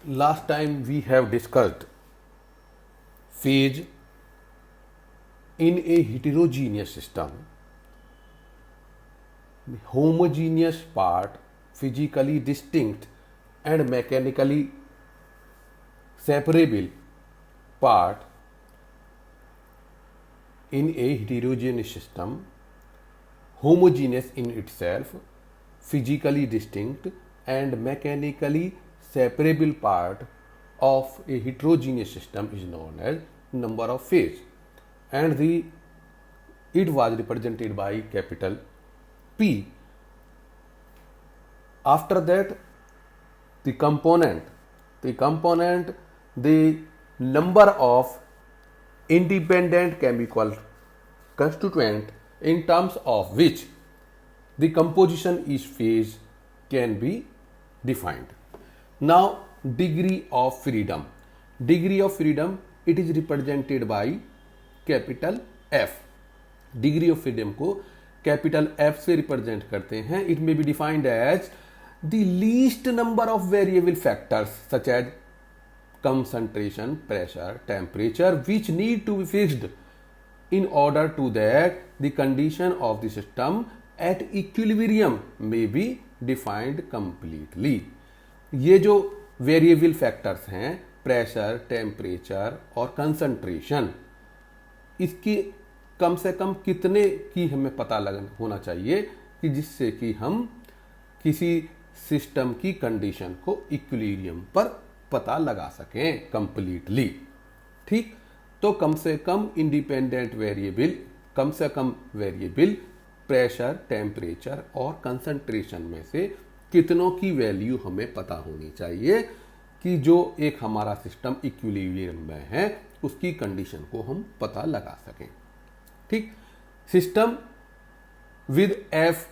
Last time we have discussed phase in a heterogeneous system. Homogeneous part physically distinct and mechanically separable part in a heterogeneous system, homogeneous in itself, physically distinct and mechanically separable part of a heterogeneous system is known as number of phase, and it was represented by capital P. After that, the component, the number of independent chemical constituent in terms of which the composition is phase can be defined. Now, degree of freedom. Degree of freedom, it is represented by capital F. Degree of freedom को capital F से represent करते हैं. It may be defined as the least number of variable factors such as concentration, pressure, temperature which need to be fixed in order to that the condition of the system at equilibrium may be defined completely. ये जो variable factors हैं pressure, temperature और concentration, इसकी कम से कम कितने की हमें पता होना चाहिए कि जिससे कि हम किसी सिस्टम की कंडीशन को इक्विलिब्रियम पर पता लगा सकें कंप्लीटली. ठीक, तो कम से कम इंडिपेंडेंट वेरिएबल, कम से कम वेरिएबल प्रेशर, टेम्परेचर और कंसंट्रेशन में से कितनों की वैल्यू हमें पता होनी चाहिए कि जो एक हमारा सिस्टम इक्विलिब्रियम में है उसकी कंडीशन को हम पता लगा सकें. ठीक, सिस्टम विद एफ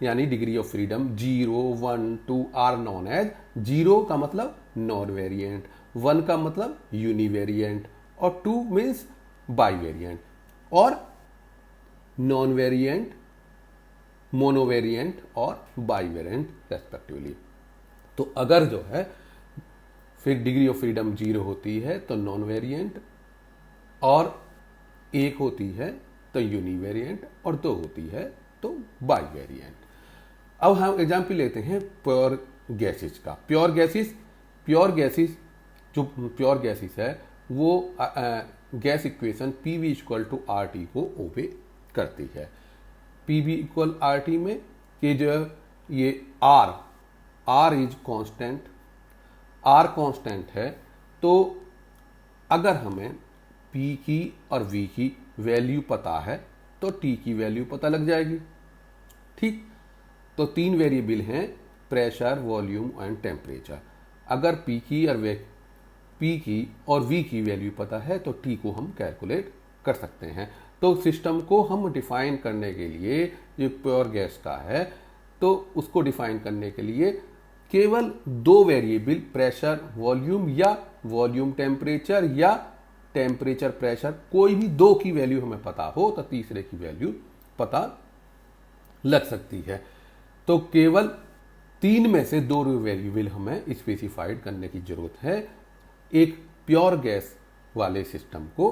यानी degree of freedom 0, 1, 2 are known as. 0 का मतलब नॉन वेरिएंट, 1 का मतलब यूनिवेरिएंट और 2 मीन्स बाई वेरिएंट और नॉन वेरिएंट, मोनोवेरिएंट और बाई वेरिएंट रेस्पेक्टिवली. तो अगर जो है फिर डिग्री ऑफ फ्रीडम 0 होती है तो नॉन वेरिएंट, और 1 होती है तो यूनिवेरिएंट और 2 होती है तो बाई वेरिएंट. अब हम एग्जाम्पल लेते हैं प्योर गैसेस का. प्योर गैसेस जो प्योर गैसेस है वो gas equation PV equal to R T को ओबे करती है. पीवी इक्वल आर टी में कि जो ये R is constant, R constant है, तो अगर हमें पी की और वी की वैल्यू पता है तो टी की वैल्यू पता लग जाएगी. ठीक, तो 3 वेरिएबल हैं प्रेशर, वॉल्यूम एंड टेम्परेचर. अगर पी की और वी की वैल्यू पता है तो टी को हम कैलकुलेट कर सकते हैं. तो सिस्टम को हम डिफाइन करने के लिए, जो प्योर गैस का है तो उसको डिफाइन करने के लिए केवल 2 वेरिएबल प्रेशर वॉल्यूम या वॉल्यूम टेम्परेचर या टेम्परेचर प्रेशर, कोई भी 2 की वैल्यू हमें पता हो तो तीसरे की वैल्यू पता लग सकती है. तो केवल 3 में से 2 वेरिएबल हमें स्पेसिफाइड करने की जरूरत है एक प्योर गैस वाले सिस्टम को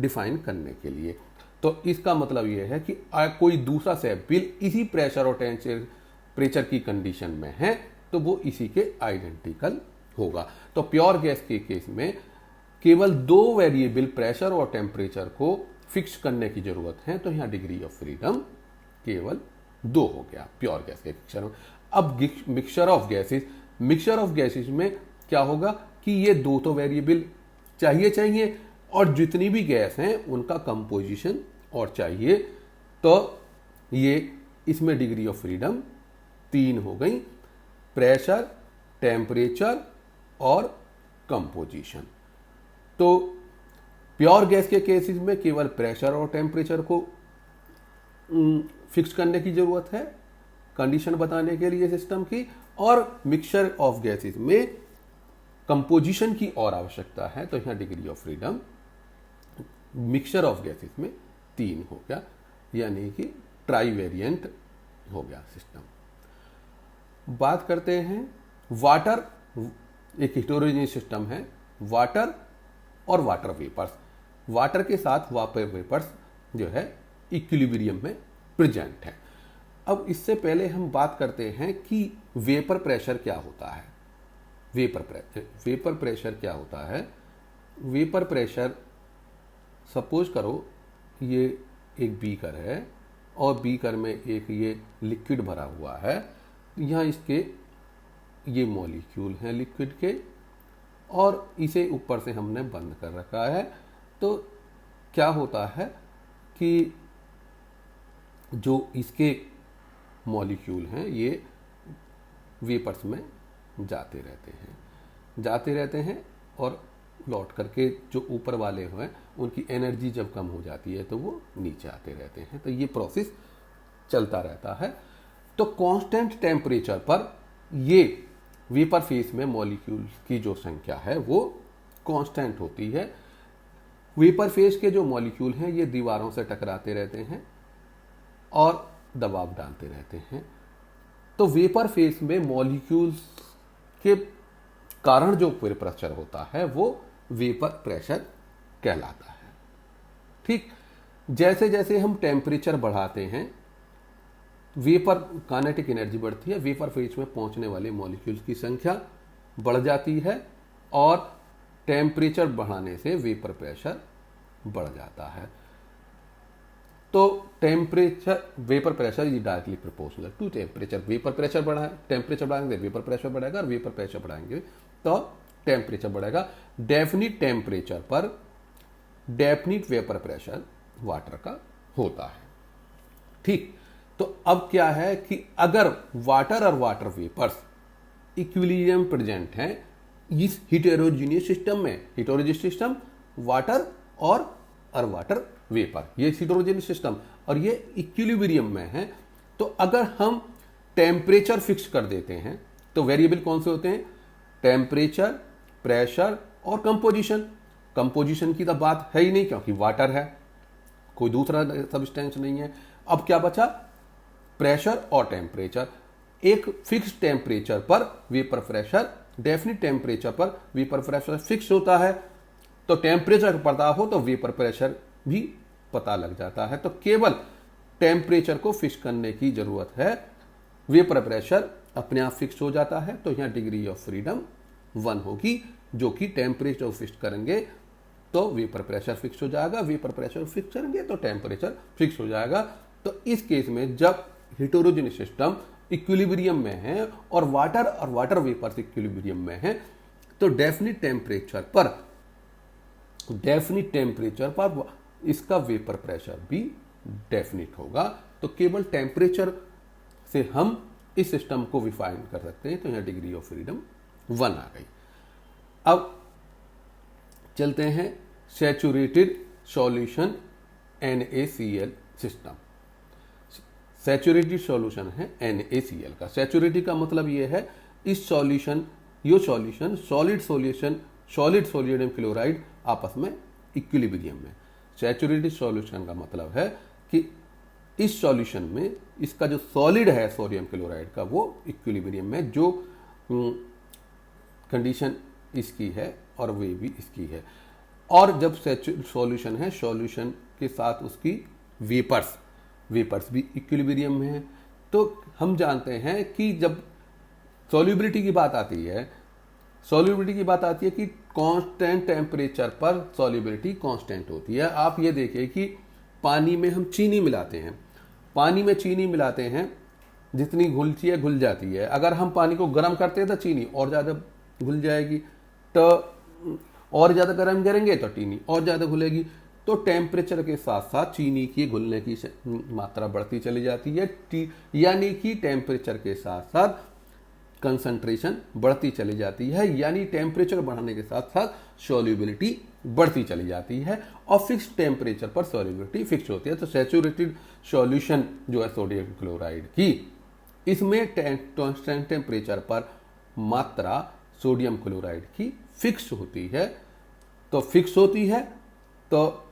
डिफाइन करने के लिए. तो इसका मतलब यह है कि कोई दूसरा सैंपल इसी प्रेशर और टेम्परेचर की कंडीशन में है तो वो इसी के आइडेंटिकल होगा. तो प्योर गैस के केस में केवल 2 वेरिएबल प्रेशर और टेम्परेचर को फिक्स करने की जरूरत है. तो यहां डिग्री ऑफ फ्रीडम केवल 2 हो गया प्योर गैस के पिक्चर में. अब मिक्सचर ऑफ गैसेस में क्या होगा कि ये 2 तो वेरिएबल चाहिए और जितनी भी गैस हैं उनका कंपोजिशन और चाहिए, तो ये इसमें डिग्री ऑफ फ्रीडम 3 हो गई, प्रेशर, टेम्परेचर और कंपोजिशन. तो प्योर गैस के केसेस में केवल प्रेशर और टेम्परेचर को फिक्स करने की जरूरत है कंडीशन बताने के लिए सिस्टम की, और मिक्सचर ऑफ गैसेस में कंपोजिशन की और आवश्यकता है. तो यहां degree of freedom mixture of gases में 3 हो गया, यानी कि ट्राई वेरिएंट हो गया सिस्टम. बात करते हैं वाटर एक हेटेरोजेनियस सिस्टम है वाटर और वाटर वेपर्स। वाटर के साथ वाटर वेपर्स जो है इक्विलिब्रियम में प्रेजेंट है। अब इससे पहले हम बात करते हैं कि वेपर प्रेशर क्या होता है। वेपर प्रेशर क्या होता है? वेपर प्रेशर, सपोज करो ये एक बीकर है और बीकर में एक ये लिक्विड भरा हुआ है, यहाँ इसके ये मॉलिक्यूल हैं लिक्विड के और इसे ऊपर से हमने बंद कर रखा है। तो क्या होता है कि जो इसके मॉलिक्यूल हैं ये वेपर्स में जाते रहते हैं और लौट करके जो ऊपर वाले हैं उनकी एनर्जी जब कम हो जाती है तो वो नीचे आते रहते हैं। तो ये प्रोसेस चलता रहता है। तो कांस्टेंट टेम्परेचर पर ये वेपर फेज में मॉलिक्यूल्स की जो संख्या है वो कांस्टेंट होती है। वेपर फेज के जो मॉलिक्यूल हैं ये दीवारों से टकराते रहते हैं और दबाव डालते रहते हैं। तो वेपर फेज में मॉलिक्यूल्स के कारण जो प्रेशर होता है वो वेपर प्रेशर कहलाता है। ठीक, जैसे जैसे हम टेम्परेचर बढ़ाते हैं वेपर काइनेटिक एनर्जी बढ़ती है, वेपर फेज में पहुंचने वाले मॉलिक्यूल्स की संख्या बढ़ जाती है और टेम्परेचर बढ़ाने से वेपर प्रेशर बढ़ जाता है। तो temperature vapour pressure is directly proportional to temperature. Vapour pressure बढ़ाए, टेम्परेचर बढ़ाएंगे वेपर प्रेशर बढ़ेगा और वेपर प्रेशर बढ़ाएंगे तो टेम्परेचर बढ़ेगा। डेफिनिट टेम्परेचर पर डेफिनिट वेपर प्रेशर वाटर का होता है। ठीक, तो अब क्या है कि अगर वाटर और वाटर वेपर्स इक्विलिब्रियम प्रेजेंट हैं इस हेटेरोजेनियस सिस्टम में, हेटेरोजेनियस सिस्टम वाटर और वाटर वेपर, ये हेटेरोजेनियस सिस्टम और ये इक्विलिब्रियम में है, तो अगर हम टेम्परेचर फिक्स कर देते हैं तो वेरिएबल कौन से होते हैं? टेम्परेचर, प्रेशर और कंपोजिशन। कंपोजिशन की तो बात है ही नहीं क्योंकि वाटर है, कोई दूसरा सब्सटेंस नहीं है। अब क्या बचा? प्रेशर और टेम्परेचर। एक फिक्स टेम्परेचर पर वेपर प्रेशर, डेफिनिट टेम्परेचर पर वेपर प्रेशर फिक्स होता है, तो टेम्परेचर पता हो तो वेपर प्रेशर भी पता लग जाता है। तो केवल टेम्परेचर को फिक्स करने की जरूरत है, वेपर प्रेशर अपने आप फिक्स हो जाता है। तो यहां डिग्री ऑफ फ्रीडम 1 होगी, जो कि टेम्परेचर फिक्स करेंगे तो वेपर प्रेशर फिक्स हो जाएगा, वेपर प्रेशर फिक्स करेंगे तो टेम्परेचर फिक्स हो जाएगा। तो इस केस में जब हेटेरोजेनियस सिस्टम इक्विलिब्रियम में है और वाटर वेपर्स इक्विलिब्रियम में है तो डेफिनिट टेम्परेचर पर इसका वेपर प्रेशर भी डेफिनिट होगा। तो केवल टेम्परेचर से हम इस सिस्टम को डिफाइन कर सकते हैं। तो यहां डिग्री ऑफ फ्रीडम 1 आ गई। अब चलते हैं saturated solution NaCl system. Saturated solution है NaCl का। सैचुरेटेड का मतलब यह है इस सॉल्यूशन सॉलिड सोडियम क्लोराइड आपस में इक्विलिब्रियम में। सैचुरेटेड सॉल्यूशन का मतलब है कि इस सॉल्यूशन में इसका जो सॉलिड है सोडियम क्लोराइड का वो इक्विलिब्रियम में, जो कंडीशन इसकी है और वे भी इसकी है। और जब सॉल्यूशन है, सॉल्यूशन के साथ उसकी वेपर्स भी इक्विलिब्रियम में है। तो हम जानते हैं कि जब सॉल्युबिलिटी की बात आती है कि कांस्टेंट टेम्परेचर पर सॉल्युबिलिटी कांस्टेंट होती है। आप ये देखिए कि पानी में हम चीनी मिलाते हैं, जितनी घुलती है घुल जाती है। अगर हम पानी को गर्म करते हैं तो चीनी और ज़्यादा घुल जाएगी, तो और ज़्यादा गर्म करेंगे तो चीनी और ज़्यादा घुलेगी। तो टेम्परेचर के साथ साथ चीनी की घुलने की मात्रा बढ़ती चली जाती है, यानी कि टेम्परेचर के साथ साथ कंसंट्रेशन बढ़ती चली जाती है, यानी टेम्परेचर बढ़ने के साथ साथ सॉल्युबिलिटी बढ़ती चली जाती है और फिक्स टेम्परेचर पर सॉल्युबिलिटी फिक्स होती है। तो सैचुरेटेड सॉल्यूशन जो है सोडियम क्लोराइड की, इसमें कांस्टेंट टेम्परेचर पर मात्रा सोडियम क्लोराइड की फिक्स होती है। तो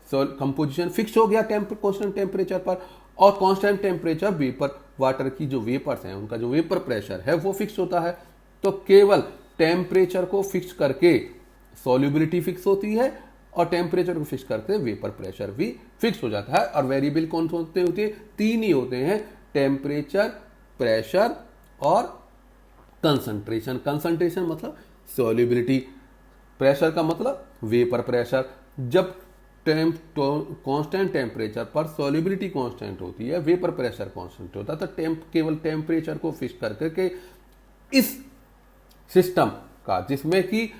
कंपोजिशन फिक्स हो गया कांस्टेंट टेम्परेचर पर, और कांस्टेंट टेम्परेचर वेपर वाटर की जो वेपर्स हैं उनका जो वेपर प्रेशर है वो फिक्स होता है। तो केवल टेम्परेचर को फिक्स करके सॉल्युबिलिटी फिक्स होती है और टेम्परेचर को फिक्स करके वेपर प्रेशर भी फिक्स हो जाता है। और वेरिएबल कौन से होते हैं? तीन ही होते हैं, टेम्परेचर, प्रेशर और कंसंट्रेशन। कंसंट्रेशन मतलब सॉल्युबिलिटी, प्रेशर का मतलब वेपर प्रेशर। जब कांस्टेंट टेम्परेचर पर सॉल्युबिलिटी कांस्टेंट होती है, वेपर प्रेशर कांस्टेंट होता है, तो केवल टेम्परेचर को फिक्स करके इस सिस्टम का, जिसमें कि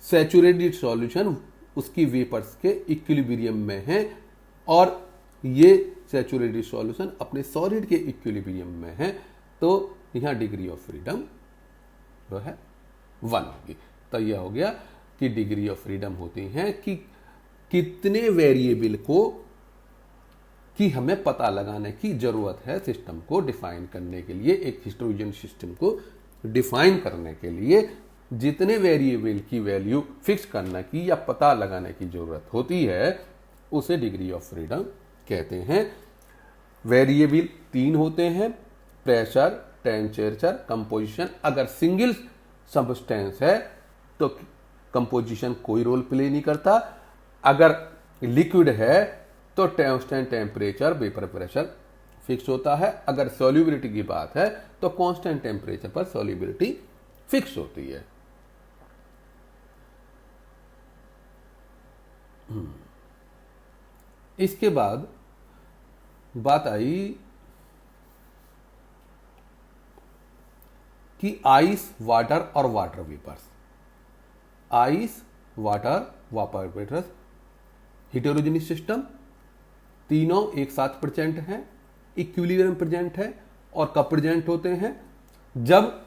सैचुरेटेड सॉल्यूशन उसकी वेपर्स के इक्विलिब्रियम में है और ये सैचुरेटेड सॉल्यूशन अपने सॉलिड के इक्विलिब्रियम में है, तो यहां डिग्री ऑफ फ्रीडम जो है 1 होगी। तो यह हो गया कि डिग्री ऑफ फ्रीडम होती है कि कितने वेरिएबल को कि हमें पता लगाने की जरूरत है सिस्टम को डिफाइन करने के लिए। एक हिस्टेरोजेन सिस्टम को डिफाइन करने के लिए जितने वेरिएबल की वैल्यू फिक्स करने की या पता लगाने की जरूरत होती है, उसे डिग्री ऑफ फ्रीडम कहते हैं। वेरिएबल 3 होते हैं, प्रेशर, टेम्परेचर, कंपोजिशन। अगर सिंगल सब्सटेंस है तो कंपोजिशन कोई रोल प्ले नहीं करता। अगर लिक्विड है तो constant temperature, vapour pressure fix होता है। अगर सॉल्युबिलिटी की बात है तो कांस्टेंट टेम्परेचर पर सॉल्युबिलिटी फिक्स होती है। इसके बाद बात आई कि आइस, वाटर और water vapours. Ice, water, water vapours heterogeneous system, तीनों एक साथ प्रेजेंट हैं, इक्विलिब्रियम प्रेजेंट है। और कब प्रेजेंट होते हैं? जब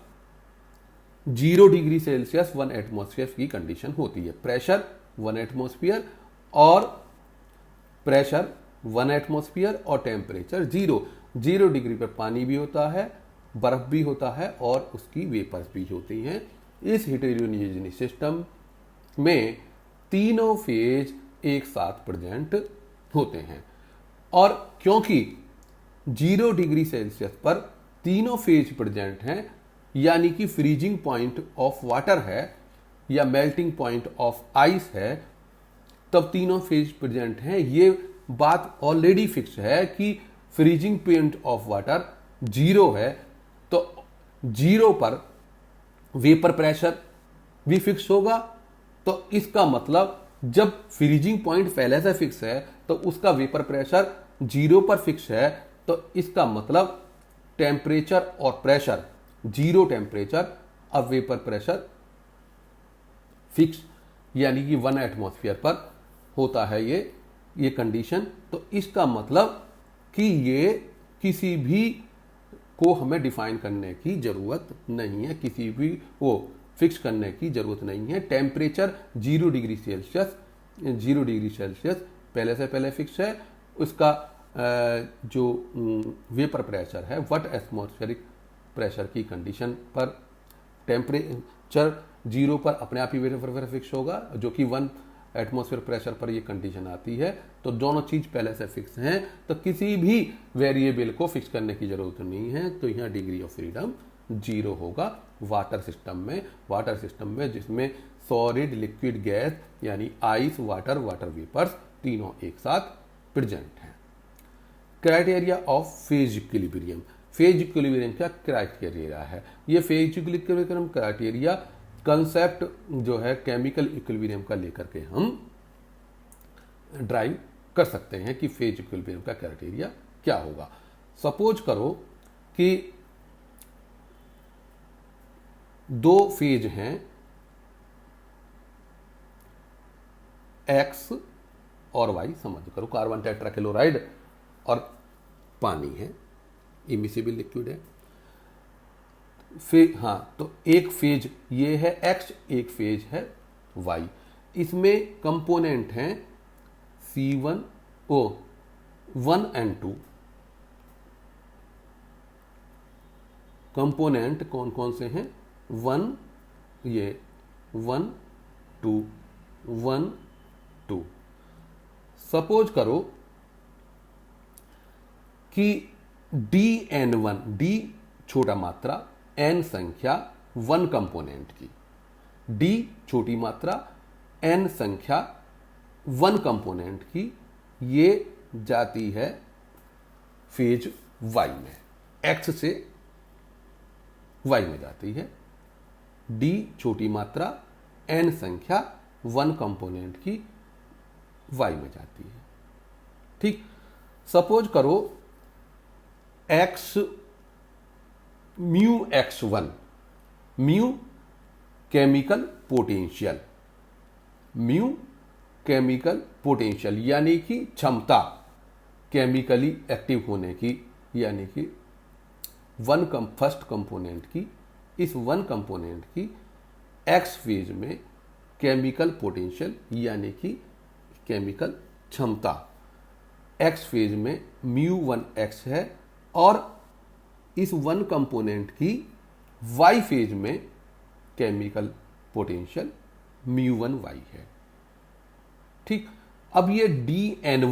0 डिग्री सेल्सियस 1 एटमॉस्फेयर की कंडीशन होती है। प्रेशर 1 एटमॉस्फेयर और प्रेशर 1 एटमॉस्फेयर और टेम्परेचर 0 डिग्री पर पानी भी होता है, बर्फ भी होता है और उसकी वेपर्स भी होती हैं। इस हेटेरोजेनियस सिस्टम में तीनों फेज एक साथ प्रेजेंट होते हैं। और क्योंकि 0 डिग्री सेल्सियस पर तीनों फेज प्रेजेंट हैं, यानी कि फ्रीजिंग पॉइंट ऑफ वाटर है या मेल्टिंग पॉइंट ऑफ आइस है, तब तीनों फेज प्रेजेंट हैं। ये बात ऑलरेडी फिक्स है कि फ्रीजिंग पॉइंट ऑफ वाटर 0 है, तो 0 पर वेपर प्रेशर भी फिक्स होगा। तो इसका मतलब जब फ्रीजिंग पॉइंट पहले से फिक्स है तो उसका वेपर प्रेशर 0 पर फिक्स है, तो इसका मतलब टेम्परेचर और प्रेशर 0 टेम्परेचर और वेपर प्रेशर फिक्स, यानी कि 1 एटमॉस्फेयर पर होता है ये कंडीशन। तो इसका मतलब कि ये किसी भी को हमें डिफाइन करने की जरूरत नहीं है, किसी भी को फिक्स करने की जरूरत नहीं है। टेम्परेचर 0 डिग्री सेल्सियस पहले से पहले फिक्स है। उसका जो वेपर प्रेशर है 1 एटमॉस्फेरिक प्रेशर की कंडीशन पर टेम्परेचर 0 पर अपने आप ही वेपर प्रेशर फिक्स होगा, जो कि 1 एटमॉस्फेयर प्रेशर पर ये कंडीशन आती है। तो दोनों चीज पहले से फिक्स हैं, तो किसी भी वेरिएबल को फिक्स करने की जरूरत नहीं है। तो यहाँ डिग्री ऑफ फ्रीडम 0 होगा वाटर सिस्टम में जिसमें सॉलिड, लिक्विड, गैस यानी आइस, वाटर, वाटर वेपर्स तीनों एक साथ प्रेजेंट हैं। Criteria of phase equilibrium. Phase equilibrium का क्राइटेरिया है। ये फेज इक्विलिब्रियम क्राइटेरिया कंसेप्ट जो है केमिकल इक्विलिब्रियम का लेकर के हम ड्राइव कर सकते हैं कि फेज इक्विलिब्रियम का क्राइटेरिया क्या होगा। सपोज करो कि 2 फेज हैं, एक्स और वाई। समझ करो कार्बन टेट्राक्लोराइड और पानी है, इमिसिबल लिक्विड है। तो एक फेज ये है एक्स, एक फेज है वाई। इसमें कंपोनेंट हैं C1 एंड 2। कंपोनेंट कौन कौन से हैं? 1 2। सपोज करो कि DN1, D छोटा मात्रा, N संख्या 1 कंपोनेंट की, डी छोटी मात्रा, एन संख्या वन कंपोनेंट की, ये जाती है फेज वाई में, एक्स से वाई में जाती है। डी छोटी मात्रा, एन संख्या वन कंपोनेंट की वाई में जाती है। ठीक, सपोज करो x mu X one, mu chemical potential, mu chemical potential यानी कि क्षमता केमिकली एक्टिव होने की, यानी कि फर्स्ट कंपोनेंट की, इस वन कंपोनेंट की एक्स फेज में केमिकल पोटेंशियल यानी कि केमिकल क्षमता एक्स फेज में म्यू वन एक्स है, और इस वन कंपोनेंट की वाई फेज में chemical potential mu one Y है। ठीक, अब ये डी एन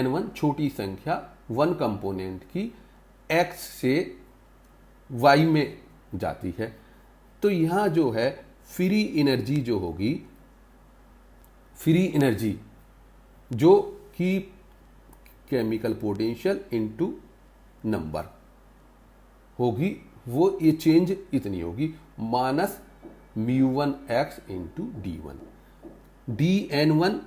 वन छोटी संख्या वन कंपोनेंट की एक्स से वाई में जाती है, तो यहां जो है फ्री एनर्जी जो होगी, फ्री एनर्जी जो कि केमिकल पोटेंशियल इनटू नंबर होगी, वो ये चेंज इतनी होगी, minus mu one X into D one. D N one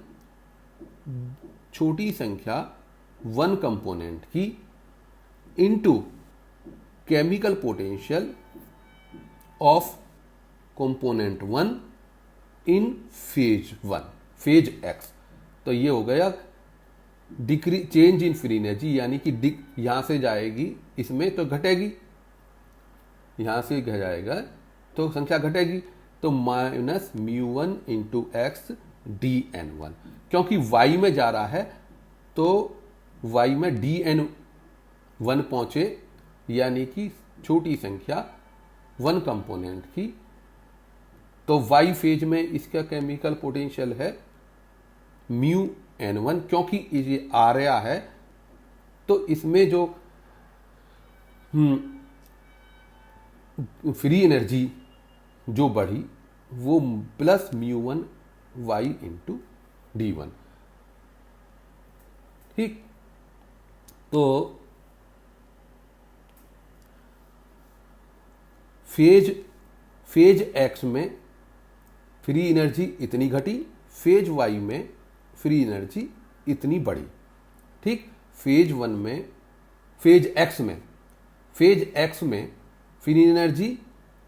छोटी संख्या वन कंपोनेंट की into chemical potential of component one in phase one, phase X. तो ये हो गया decrease change in free energy, यानी कि यहां से जाएगी इसमें तो घटेगी, यहां से जाएगा तो संख्या घटेगी, तो minus mu one into X D N one, क्योंकि वाई में जा रहा है तो वाई में डी एन वन पहुंचे, यानी कि छोटी संख्या वन कंपोनेंट की, तो वाई फेज में इसका केमिकल पोटेंशियल है म्यू एन वन, क्योंकि ये आ रहा है तो इसमें जो फ्री एनर्जी जो बढ़ी वो plus mu one Y into D one. ठीक, तो फेज एक्स में फ्री एनर्जी इतनी घटी, फेज वाई में फ्री एनर्जी इतनी बढ़ी। ठीक, फेज वन में, फेज एक्स में free energy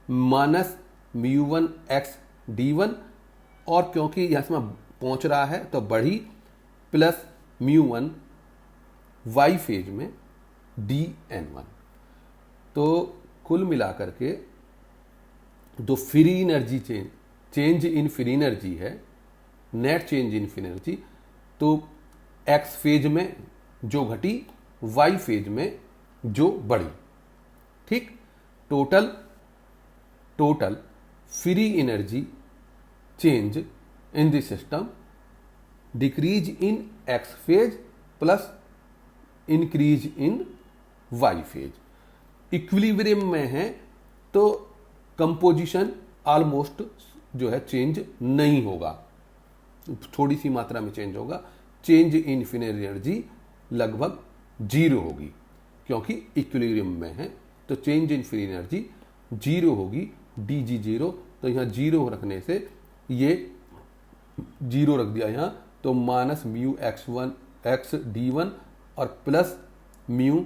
minus mu one X D one, और क्योंकि यहां पहुंच रहा है तो बढ़ी, plus mu one Y phase में डी एन वन। तो कुल मिलाकर के जो free energy change in free energy है, net change in free energy, तो एक्स फेज में जो घटी वाई फेज में जो बढ़ी। ठीक, total free energy change in the system decrease in X phase plus increase in Y phase. Equilibrium में है तो कंपोजिशन ऑलमोस्ट जो है चेंज नहीं होगा, थोड़ी सी मात्रा में चेंज होगा, चेंज इन फ्री एनर्जी लगभग जीरो होगी, क्योंकि इक्विलिब्रियम में है तो change in free energy zero होगी, डी जी जीरो। तो यहाँ जीरो रखने से ये जीरो रख दिया यहाँ, तो minus mu X one X D one और प्लस म्यू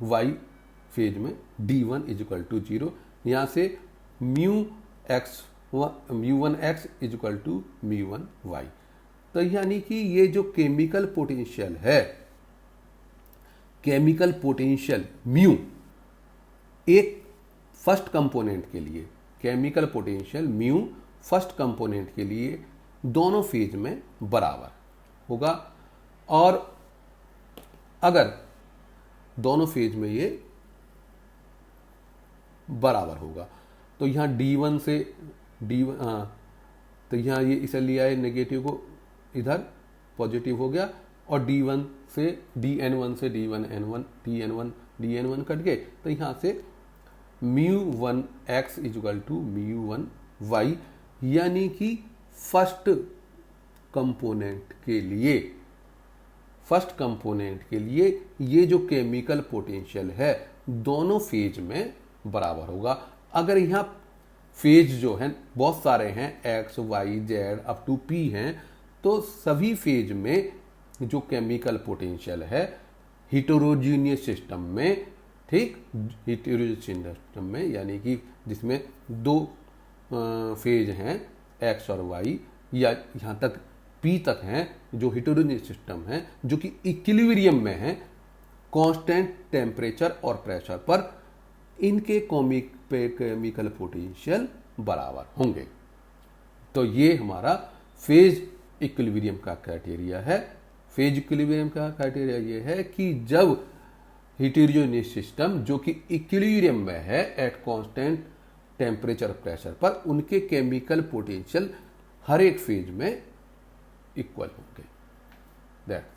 वाई फेज में D one is equal to zero. यहाँ से mu one X is equal to mu one Y. तो यानी कि ये जो केमिकल पोटेंशियल है, केमिकल पोटेंशियल म्यू एक फर्स्ट कंपोनेंट के लिए, chemical potential mu first component के लिए दोनों फेज में बराबर होगा, और अगर दोनों फेज में ये बराबर होगा तो यहाँ D1 से D1, तो यहाँ ये इसे लिया है नेगेटिव को इधर पॉजिटिव हो गया, और D1 से DN1 से D1N1 DN1 DN1 कट गए, तो यहाँ से μ1x इक्वल टू μ1y, यानी कि फर्स्ट कंपोनेंट के लिए ये जो केमिकल पोटेंशियल है दोनों फेज में बराबर होगा। अगर यहाँ फेज जो है बहुत सारे हैं, X Y Z up to P हैं, तो सभी फेज में जो केमिकल पोटेंशियल है हिटेरोजीनियस सिस्टम में, ठीक, हिटेरोजीनियस सिस्टम में यानी कि जिसमें दो फेज हैं एक्स और वाई या यहाँ तक पी तक हैं, जो हिटेरोजीनियस सिस्टम है जो कि इक्विलिब्रियम में है कांस्टेंट टेम्परेचर और प्रेशर पर, इनके केमिकल पोटेंशियल बराबर होंगे। तो ये हमारा फेज इक्विलिब्रियम का क्राइटेरिया है। फेज इक्विलिब्रियम का क्राइटेरिया ये है कि जब हिटेरोजीनियस सिस्टम जो कि इक्विलिब्रियम में है एट कांस्टेंट टेम्परेचर प्रेशर पर, उनके केमिकल पोटेंशियल हर एक फेज में इक्वल होंगे। दैट